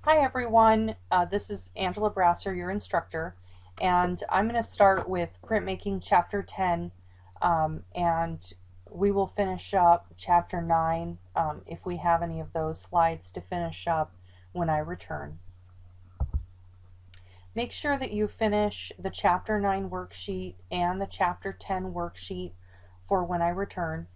Hi everyone, this is Angela Brasser, your instructor, and I'm going to start with Printmaking Chapter 10, and we will finish up Chapter 9 if we have any of those slides to finish up when I return. Make sure that you finish the Chapter 9 worksheet and the Chapter 10 worksheet for when I return,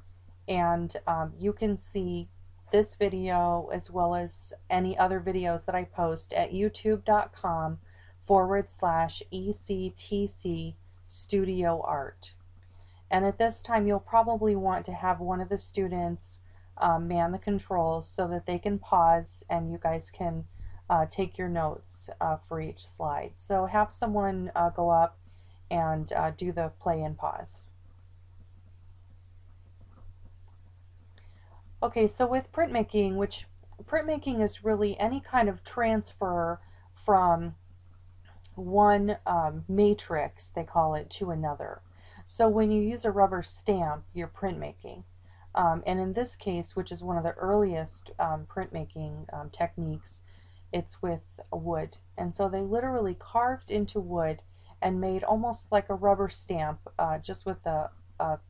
and you can see this video as well as any other videos that I post at youtube.com/ECTC Studio Art. And at this time you'll probably want to have one of the students man the controls so that they can pause and you guys can take your notes for each slide. So have someone go up and do the play and pause. Okay, so with printmaking, which printmaking is really any kind of transfer from one matrix, they call it, to another. So when you use a rubber stamp, you're printmaking. And in this case, which is one of the earliest printmaking techniques, it's with wood. And so they literally carved into wood and made almost like a rubber stamp just with a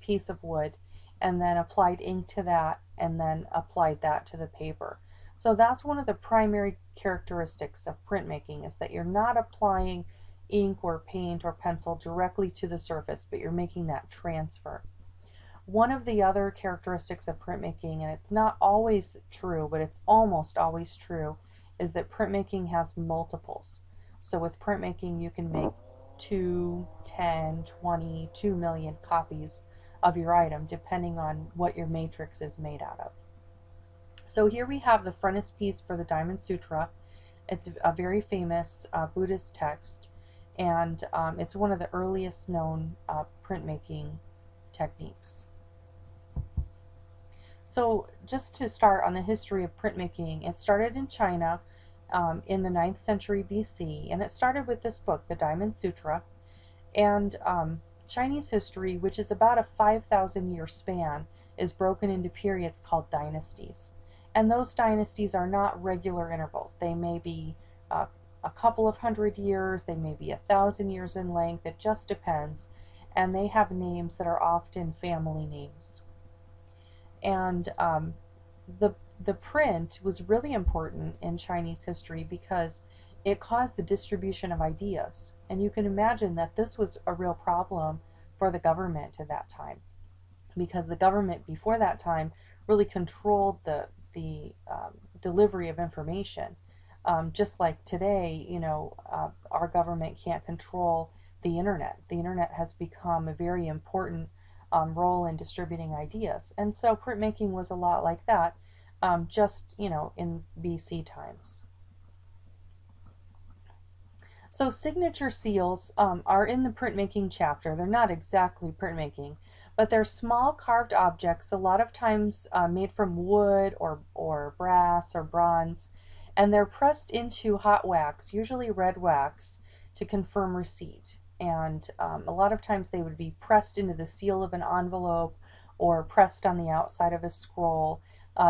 piece of wood, and then applied ink to that, and then applied that to the paper. So that's one of the primary characteristics of printmaking, is that you're not applying ink or paint or pencil directly to the surface, but you're making that transfer. One of the other characteristics of printmaking, and it's not always true, but it's almost always true, is that printmaking has multiples. So with printmaking you can make 2, 10, 20, 2 million copies of your item, depending on what your matrix is made out of. So here we have the frontispiece for the Diamond Sutra. It's a very famous Buddhist text, and it's one of the earliest known printmaking techniques. So just to start on the history of printmaking, it started in China in the 9th century BC, and it started with this book, the Diamond Sutra. And Chinese history, which is about a 5,000 year span, is broken into periods called dynasties. And those dynasties are not regular intervals. They may be a couple of hundred years, they may be 1,000 years in length, it just depends. And they have names that are often family names. And the print was really important in Chinese history because it caused the distribution of ideas. And you can imagine that this was a real problem for the government at that time, because the government before that time really controlled the delivery of information. Just like today, our government can't control the internet. The internet has become a very important role in distributing ideas. And so printmaking was a lot like that, just, in BC times. So signature seals are in the printmaking chapter. They're not exactly printmaking, but they're small carved objects, a lot of times made from wood or brass or bronze, and they're pressed into hot wax, usually red wax, to confirm receipt. And a lot of times they would be pressed into the seal of an envelope or pressed on the outside of a scroll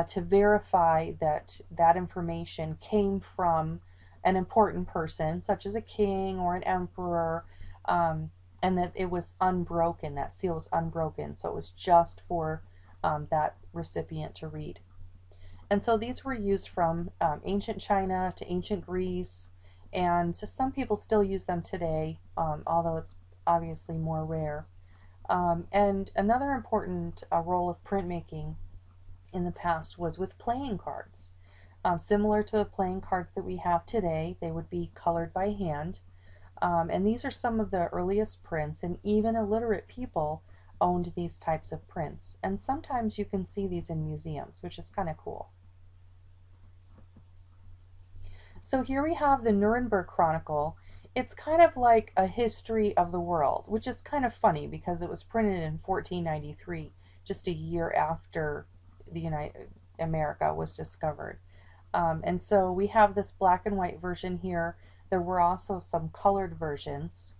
to verify that that information came from an important person, such as a king or an emperor, and that it was unbroken, that seal was unbroken, so it was just for that recipient to read. And so these were used from ancient China to ancient Greece, and so some people still use them today, although it's obviously more rare. And another important role of printmaking in the past was with playing cards. Similar to the playing cards that we have today, they would be colored by hand. And these are some of the earliest prints, and even illiterate people owned these types of prints. And sometimes you can see these in museums, which is kind of cool. So here we have the Nuremberg Chronicle. It's kind of like a history of the world, which is kind of funny because it was printed in 1493, just a year after America was discovered. And so we have this black and white version here. There were also some colored versions.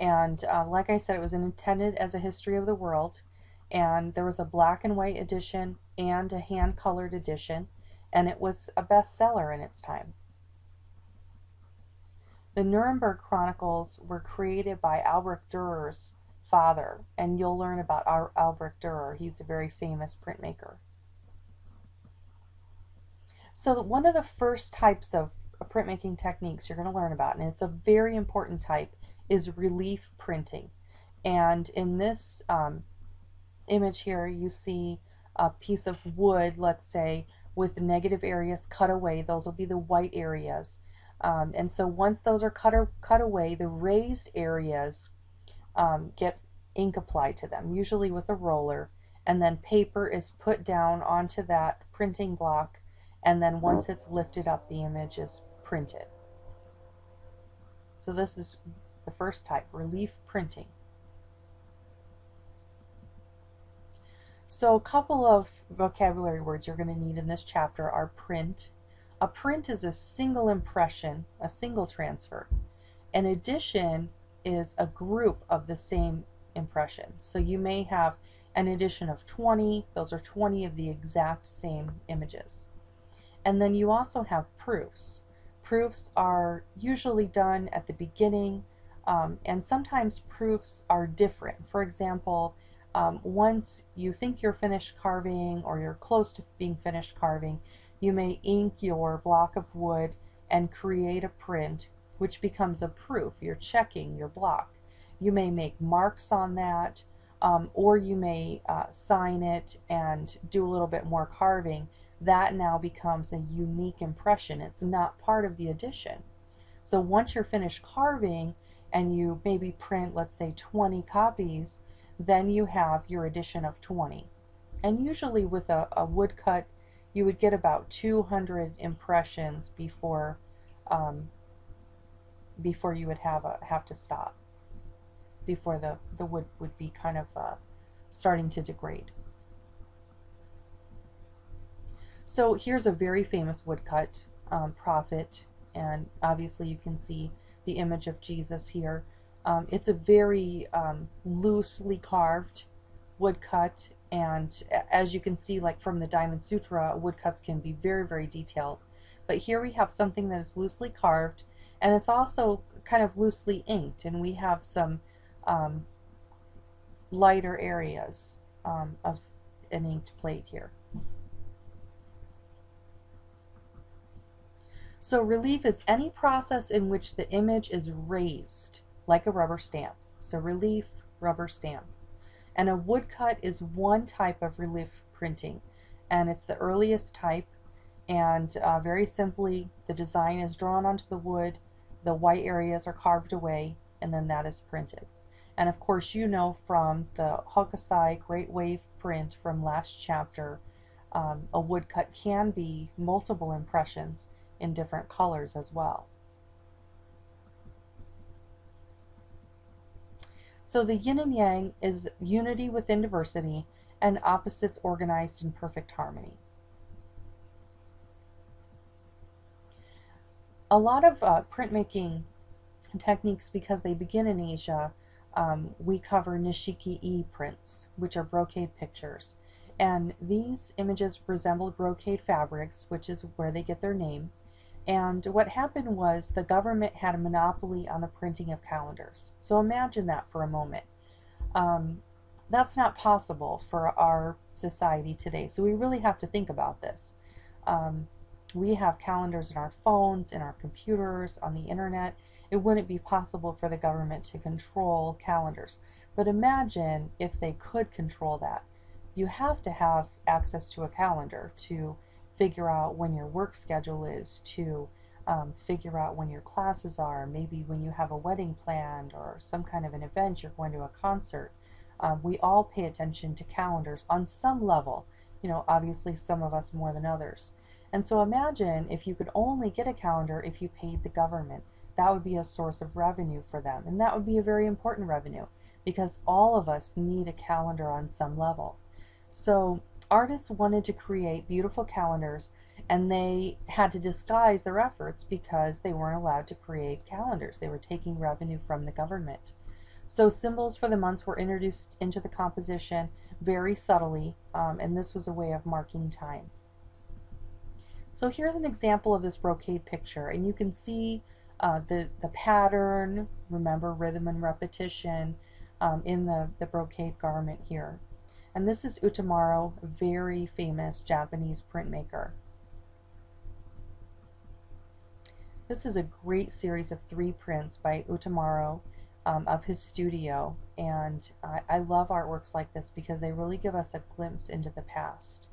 And like I said, it was intended as a history of the world. And there was a black and white edition and a hand-colored edition. and it was a bestseller in its time. The Nuremberg Chronicles were created by Albrecht Dürer's father, and you'll learn about Albrecht Dürer. He's a very famous printmaker. So one of the first types of printmaking techniques you're going to learn about, and it's a very important type, is relief printing. And in this image here, you see a piece of wood, let's say, with negative areas cut away. Those will be the white areas. And so once those are cut away, the raised areas get ink applied to them, usually with a roller, and then paper is put down onto that printing block, and then once it's lifted up, the image is printed. So this is the first type, relief printing. So a couple of vocabulary words you're going to need in this chapter are print. A print is a single impression, a single transfer. An edition is a group of the same impression. So you may have an edition of 20, those are 20 of the exact same images. And then you also have proofs. Proofs are usually done at the beginning, and sometimes proofs are different. For example, once you think you're finished carving or you're close to being finished carving, you may ink your block of wood and create a print, which becomes a proof. You're checking your block. You may make marks on that, or you may sign it and do a little bit more carving. That now becomes a unique impression. It's not part of the edition. So once you're finished carving and you maybe print, let's say, 20 copies, then you have your edition of 20. And usually with a woodcut, you would get about 200 impressions before you would have to stop, before the wood would be kind of starting to degrade. So here's a very famous woodcut, prophet, and obviously you can see the image of Jesus here. It's a very loosely carved woodcut, and as you can see, like from the Diamond Sutra, woodcuts can be very, very detailed. But here we have something that is loosely carved, and it's also kind of loosely inked, and we have some lighter areas of an inked plate here. So relief is any process in which the image is raised, like a rubber stamp. So relief, rubber stamp. And a woodcut is one type of relief printing, and it's the earliest type, and very simply, the design is drawn onto the wood, the white areas are carved away, and then that is printed. And of course, you know from the Hokusai Great Wave print from last chapter, a woodcut can be multiple impressions in different colors as well. So the yin and yang is unity within diversity, and opposites organized in perfect harmony. A lot of printmaking techniques, because they begin in Asia, we cover Nishiki-e prints, which are brocade pictures. And these images resemble brocade fabrics, which is where they get their name. And what happened was the government had a monopoly on the printing of calendars. So imagine that for a moment. That's not possible for our society today. So we really have to think about this. We have calendars in our phones, in our computers, on the internet. It wouldn't be possible for the government to control calendars. But imagine if they could control that. You have to have access to a calendar to figure out when your work schedule is, to figure out when your classes are, maybe when you have a wedding planned or some kind of an event, you're going to a concert. We all pay attention to calendars on some level, you know, obviously some of us more than others. And so imagine if you could only get a calendar if you paid the government. That would be a source of revenue for them, and that would be a very important revenue because all of us need a calendar on some level. So artists wanted to create beautiful calendars, and they had to disguise their efforts because they weren't allowed to create calendars. They were taking revenue from the government. So symbols for the months were introduced into the composition very subtly, and this was a way of marking time. So here's an example of this brocade picture, and you can see the pattern, remember rhythm and repetition, in the brocade garment here. And this is Utamaro, a very famous Japanese printmaker. This is a great series of 3 prints by Utamaro of his studio, and I love artworks like this because they really give us a glimpse into the past.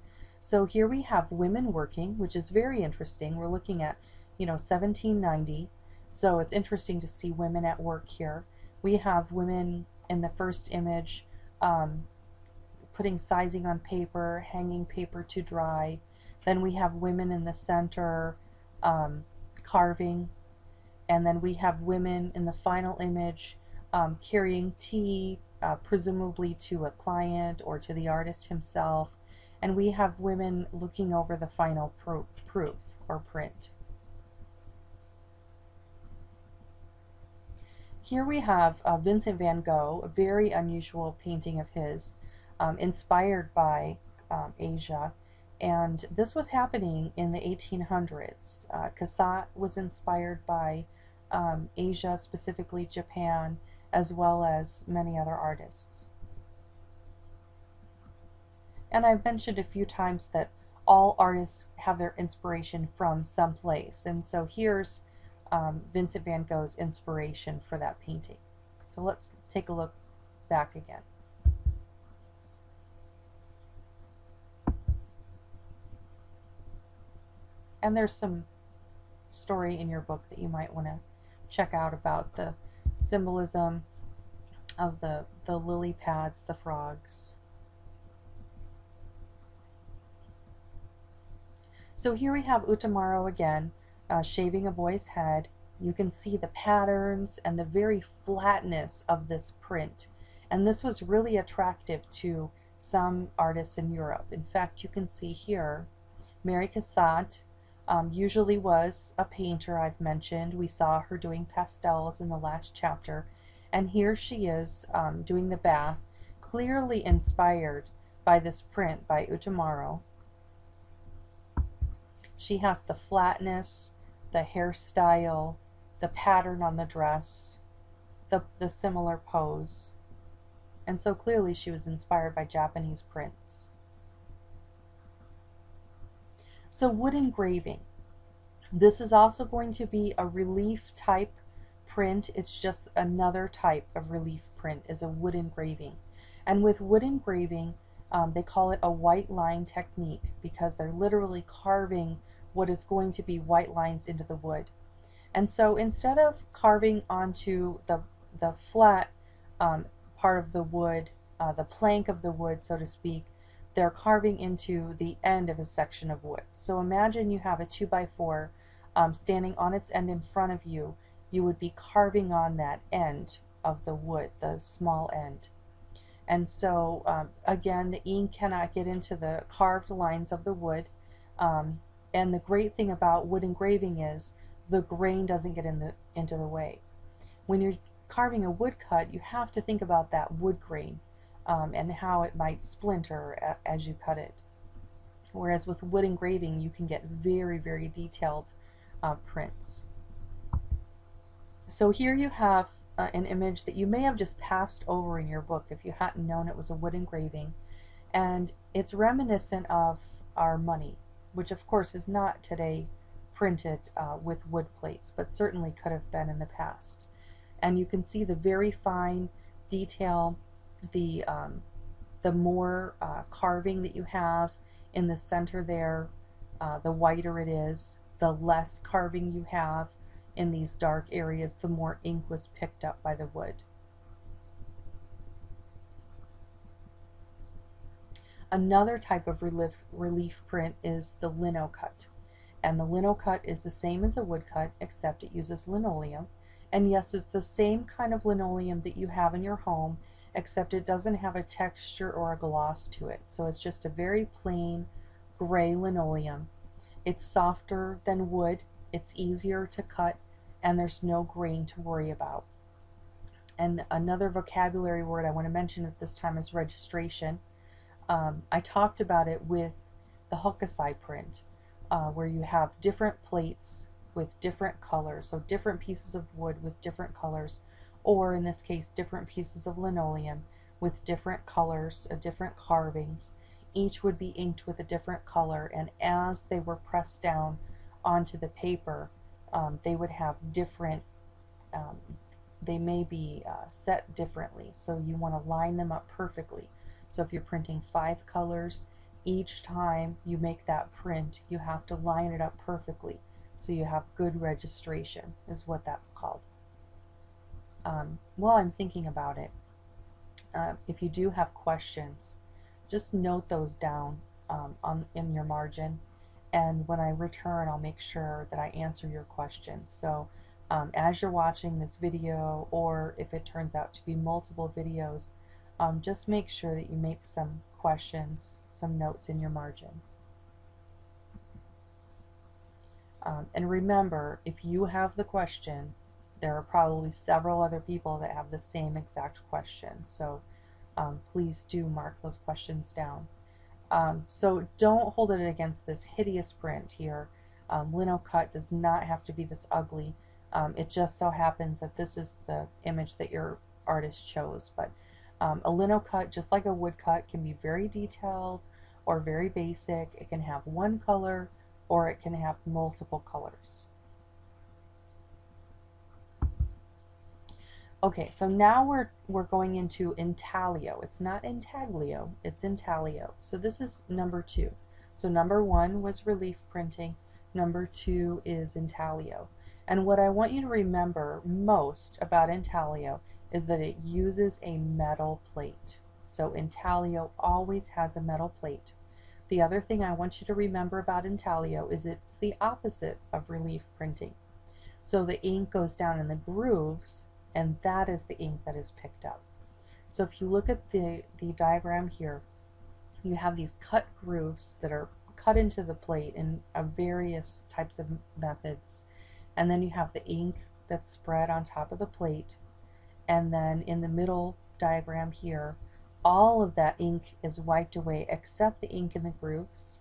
So here we have women working, which is very interesting. We're looking at, 1790, so it's interesting to see women at work here. We have women in the first image putting sizing on paper, hanging paper to dry. Then we have women in the center carving, and then we have women in the final image carrying tea, presumably to a client or to the artist himself, and we have women looking over the final proof or print. Here we have Vincent van Gogh, a very unusual painting of his, inspired by Asia, and this was happening in the 1800s. Cassatt was inspired by Asia, specifically Japan, as well as many other artists. And I've mentioned a few times that all artists have their inspiration from someplace, and so here's Vincent van Gogh's inspiration for that painting. So let's take a look back again. And there's some story in your book that you might want to check out about the symbolism of the lily pads, the frogs. So here we have Utamaro again, shaving a boy's head. You can see the patterns and the very flatness of this print. And this was really attractive to some artists in Europe. In fact, you can see here, Mary Cassatt usually was a painter, I've mentioned. We saw her doing pastels in the last chapter. And here she is doing the bath, clearly inspired by this print by Utamaro. She has the flatness, the hairstyle, the pattern on the dress, the similar pose. And so clearly she was inspired by Japanese prints. So wood engraving. This is also going to be a relief type print. It's just another type of relief print, is a wood engraving. And with wood engraving, they call it a white line technique because they're literally carving what is going to be white lines into the wood. And so instead of carving onto the flat part of the wood, the plank of the wood, so to speak, they're carving into the end of a section of wood. So imagine you have a 2x4 standing on its end in front of you. You would be carving on that end of the wood, the small end. And so again, the ink cannot get into the carved lines of the wood. And the great thing about wood engraving is the grain doesn't get into the way. When you're carving a woodcut, you have to think about that wood grain and how it might splinter as you cut it. Whereas with wood engraving, you can get very, very detailed prints. So here you have an image that you may have just passed over in your book if you hadn't known it was a wood engraving, and it's reminiscent of our money, which of course is not today printed with wood plates, but certainly could have been in the past. And you can see the very fine detail, the more carving that you have in the center there, the whiter it is, the less carving you have in these dark areas, the more ink was picked up by the wood. Another type of relief print is the lino cut. And the lino cut is the same as a woodcut, except it uses linoleum. And yes, it's the same kind of linoleum that you have in your home, except it doesn't have a texture or a gloss to it. So it's just a very plain gray linoleum. It's softer than wood, it's easier to cut, and there's no grain to worry about. And another vocabulary word I want to mention at this time is registration. I talked about it with the Hokusai print. where you have different plates with different colors, so different pieces of wood with different colors, or in this case, different pieces of linoleum with different colors, different carvings. Each would be inked with a different color, and as they were pressed down onto the paper, they would have different, um, they may be set differently, so you want to line them up perfectly. So if you're printing 5 colors, each time you make that print, you have to line it up perfectly, so you have good registration, is what that's called. While I'm thinking about it, if you do have questions, just note those down in your margin, and when I return, I'll make sure that I answer your questions. So as you're watching this video, or if it turns out to be multiple videos, just make sure that you make some questions, some notes in your margin. And remember, if you have the question, there are probably several other people that have the same exact question. So please do mark those questions down. So don't hold it against this hideous print here. Lino cut does not have to be this ugly. It just so happens that this is the image that your artist chose. But a lino cut, just like a wood cut, can be very detailed or very basic. It can have one color or it can have multiple colors. Okay, so now we're going into intaglio. It's not intaglio, it's intaglio. So this is number 2. So number 1 was relief printing. Number 2 is intaglio. And what I want you to remember most about intaglio is that it uses a metal plate. So intaglio always has a metal plate. The other thing I want you to remember about intaglio is it's the opposite of relief printing. So the ink goes down in the grooves, and that is the ink that is picked up. So if you look at the diagram here, you have these cut grooves that are cut into the plate in various types of methods, and then you have the ink that's spread on top of the plate, and then in the middle diagram here, all of that ink is wiped away except the ink in the grooves.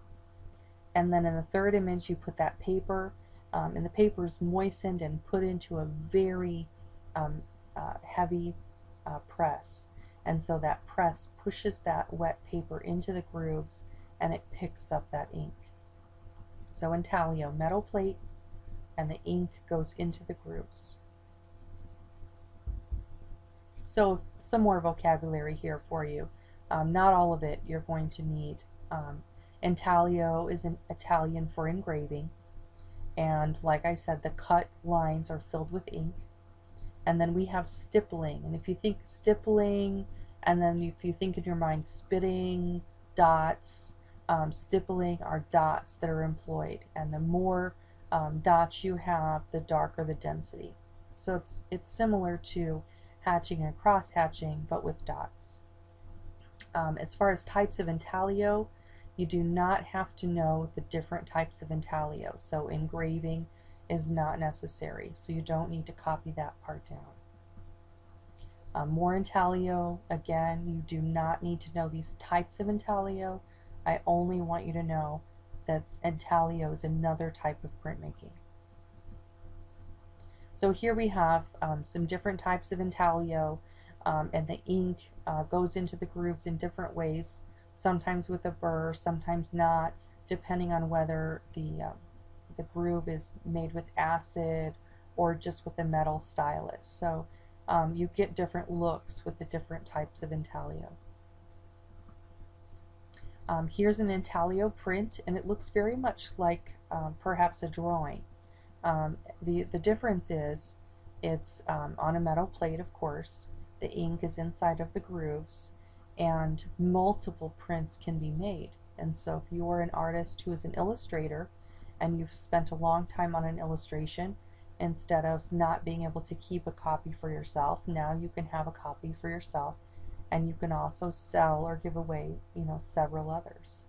And then in the third image, you put that paper, and the paper is moistened and put into a very heavy press, and so that press pushes that wet paper into the grooves and it picks up that ink. So intaglio, metal plate, and the ink goes into the grooves. So some more vocabulary here for you. Not all of it you're going to need. Intaglio is an Italian for engraving, and like I said, the cut lines are filled with ink. And then we have stippling, and if you think stippling, and then if you think in your mind spitting, dots, stippling are dots that are employed, and the more dots you have, the darker the density. So it's similar to hatching and cross hatching, but with dots. As far as types of intaglio, you do not have to know the different types of intaglio. So engraving is not necessary, so you don't need to copy that part down. More intaglio, again, you do not need to know these types of intaglio. I only want you to know that intaglio is another type of printmaking. So here we have some different types of intaglio, and the ink goes into the grooves in different ways, sometimes with a burr, sometimes not, depending on whether the groove is made with acid or just with a metal stylus. So you get different looks with the different types of intaglio. Here's an intaglio print, and it looks very much like perhaps a drawing. The difference is it's on a metal plate, of course. The ink is inside of the grooves, and multiple prints can be made. And so if you are an artist who is an illustrator and you've spent a long time on an illustration, instead of not being able to keep a copy for yourself, now you can have a copy for yourself, and you can also sell or give away, several others.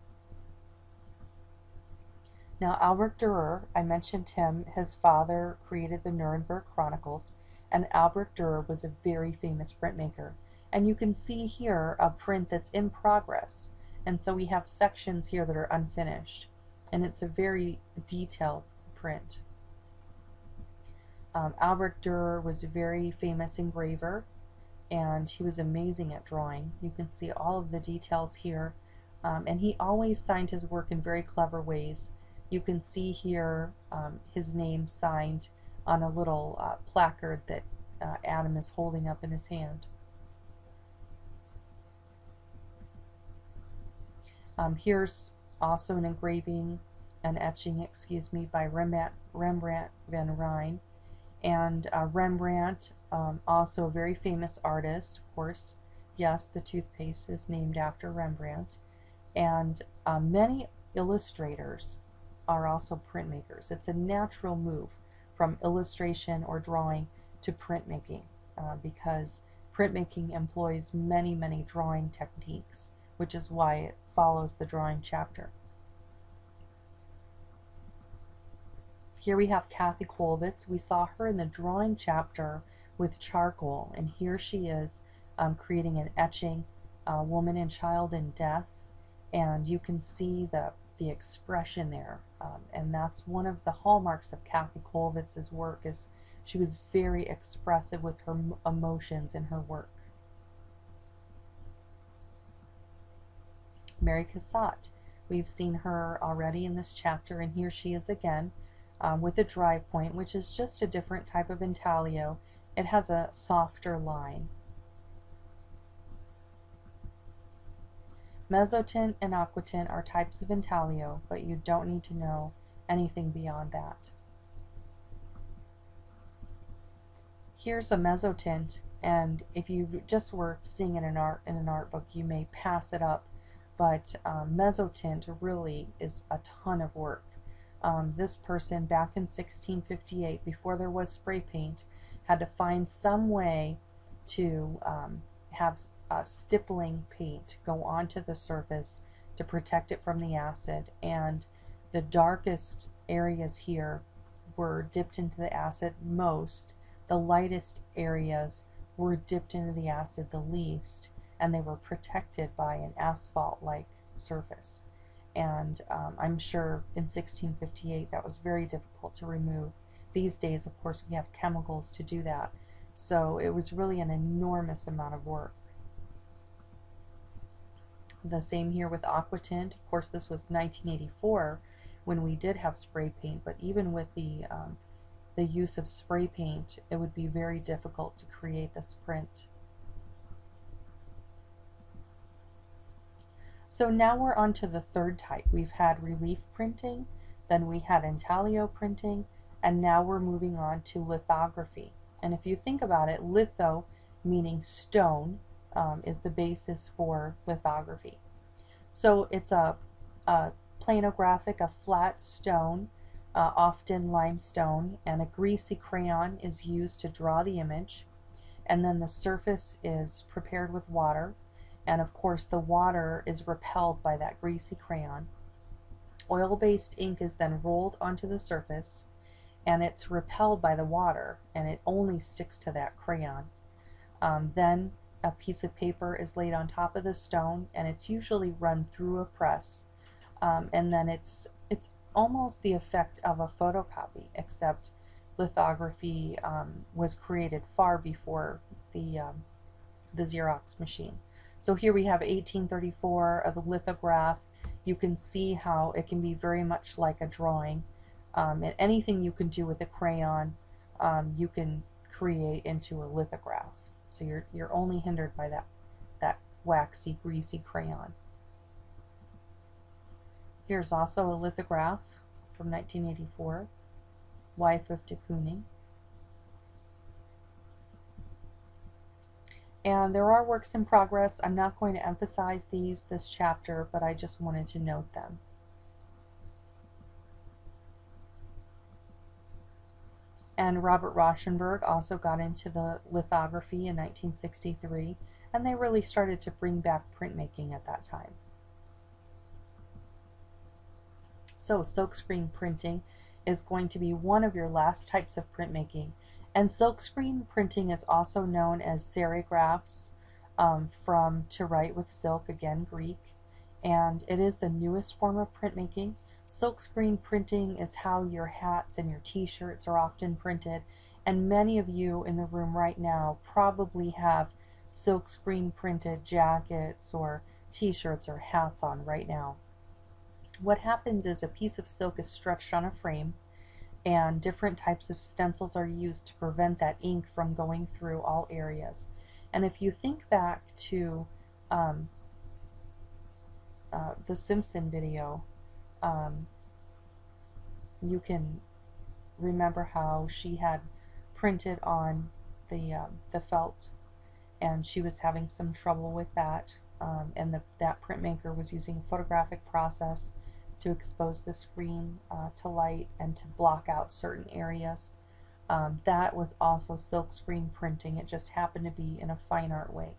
Now, Albert Dürer, I mentioned him. His father created the Nuremberg Chronicles, and Albert Dürer was a very famous printmaker. And you can see here a print that's in progress, and so we have sections here that are unfinished. and it's a very detailed print. Albrecht Dürer was a very famous engraver, and he was amazing at drawing. You can see all of the details here, and he always signed his work in very clever ways. You can see here his name signed on a little placard that Adam is holding up in his hand. Here's also an engraving, an etching, excuse me, by Rembrandt van Rijn. And Rembrandt, also a very famous artist, of course. Yes, the toothpaste is named after Rembrandt. And many illustrators are also printmakers. It's a natural move from illustration or drawing to printmaking because printmaking employs many, many drawing techniques, which is why it follows the drawing chapter. Here we have Kathy Kollwitz. We saw her in the drawing chapter with charcoal, and here she is creating an etching, Woman and Child in Death, and you can see the expression there, and that's one of the hallmarks of Kathy Kollwitz's work, is she was very expressive with her emotions in her work. Mary Cassatt. We've seen her already in this chapter, and here she is again with a drive point, which is just a different type of intaglio. It has a softer line. Mezzotint and aquatint are types of intaglio, but you don't need to know anything beyond that. Here's a mezzotint, and if you just were seeing it in an art book, you may pass it up, but mezzotint really is a ton of work. This person back in 1658, before there was spray paint, had to find some way to have stippling paint go onto the surface to protect it from the acid, and the darkest areas here were dipped into the acid most. The lightest areas were dipped into the acid the least, and they were protected by an asphalt-like surface. And I'm sure in 1658 that was very difficult to remove. These days, of course, we have chemicals to do that. So it was really an enormous amount of work. The same here with aquatint. Of course, this was 1984 when we did have spray paint, but even with the use of spray paint, it would be very difficult to create this print. So now we're on to the third type. We've had relief printing, then we had intaglio printing, and now we're moving on to lithography. And if you think about it, litho, meaning stone, is the basis for lithography. So it's a planographic, a flat stone, often limestone, and a greasy crayon is used to draw the image, and then the surface is prepared with water, and of course the water is repelled by that greasy crayon. Oil-based ink is then rolled onto the surface, and it's repelled by the water, and it only sticks to that crayon. Then a piece of paper is laid on top of the stone, and it's usually run through a press, and then it's almost the effect of a photocopy, except lithography was created far before the Xerox machine. So here we have 1834 of the lithograph. You can see how it can be very much like a drawing, and anything you can do with a crayon you can create into a lithograph. So you're only hindered by that waxy, greasy crayon. Here's also a lithograph from 1984, Wife of de Kooning. And there are works in progress. I'm not going to emphasize this chapter, but I just wanted to note them. And Robert Rauschenberg also got into the lithography in 1963, and they really started to bring back printmaking at that time. So silkscreen printing is going to be one of your last types of printmaking. And silkscreen printing is also known as serigraphs, from to write with silk, again Greek, and it is the newest form of printmaking. Silkscreen printing is how your hats and your t-shirts are often printed, and many of you in the room right now probably have silkscreen printed jackets or t-shirts or hats on right now. What happens is a piece of silk is stretched on a frame, and different types of stencils are used to prevent that ink from going through all areas. And if you think back to um, the Simpson video, um, you can remember how she had printed on the felt, and she was having some trouble with that, and that printmaker was using a photographic process to expose the screen to light and to block out certain areas. That was also silkscreen printing. It just happened to be in a fine art way.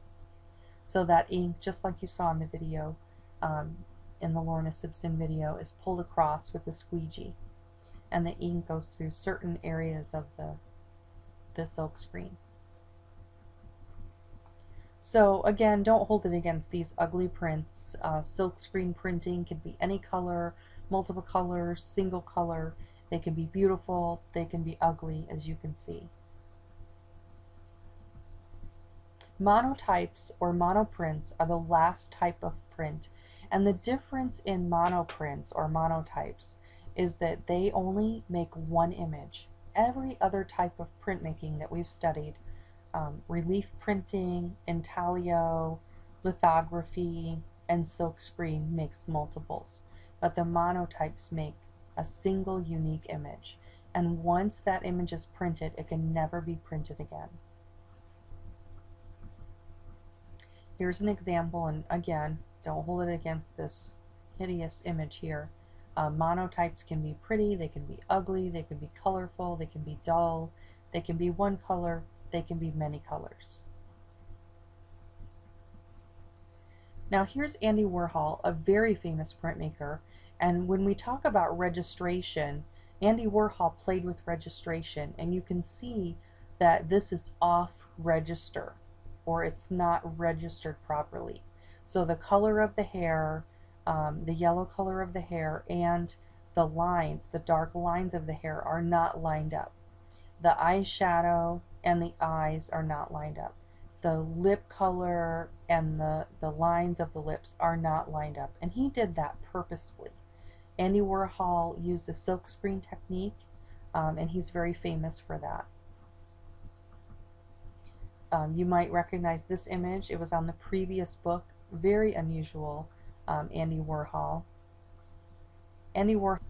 So that ink, just like you saw in the video, um, in the Lorna Simpson video, is pulled across with a squeegee, and the ink goes through certain areas of the silk screen. So again, don't hold it against these ugly prints. Silk screen printing can be any color, multiple colors, single color. They can be beautiful, they can be ugly, as you can see. Monotypes or monoprints are the last type of print, and the difference in monoprints or monotypes is that they only make one image. Every other type of printmaking that we've studied, relief printing, intaglio, lithography, and silkscreen, makes multiples, but the monotypes make a single unique image, and once that image is printed, it can never be printed again. Here's an example, and again, don't hold it against this hideous image here. Monotypes can be pretty, they can be ugly, they can be colorful, they can be dull, they can be one color, they can be many colors. Now here's Andy Warhol, a very famous printmaker, and when we talk about registration, Andy Warhol played with registration, and you can see that this is off register, or it's not registered properly. So the color of the hair, the yellow color of the hair, and the lines, the dark lines of the hair are not lined up. The eyeshadow and the eyes are not lined up. The lip color and the lines of the lips are not lined up. And he did that purposefully. Andy Warhol used the silkscreen technique, and he's very famous for that. You might recognize this image. It was on the previous book. Very unusual, Andy Warhol. Andy Warhol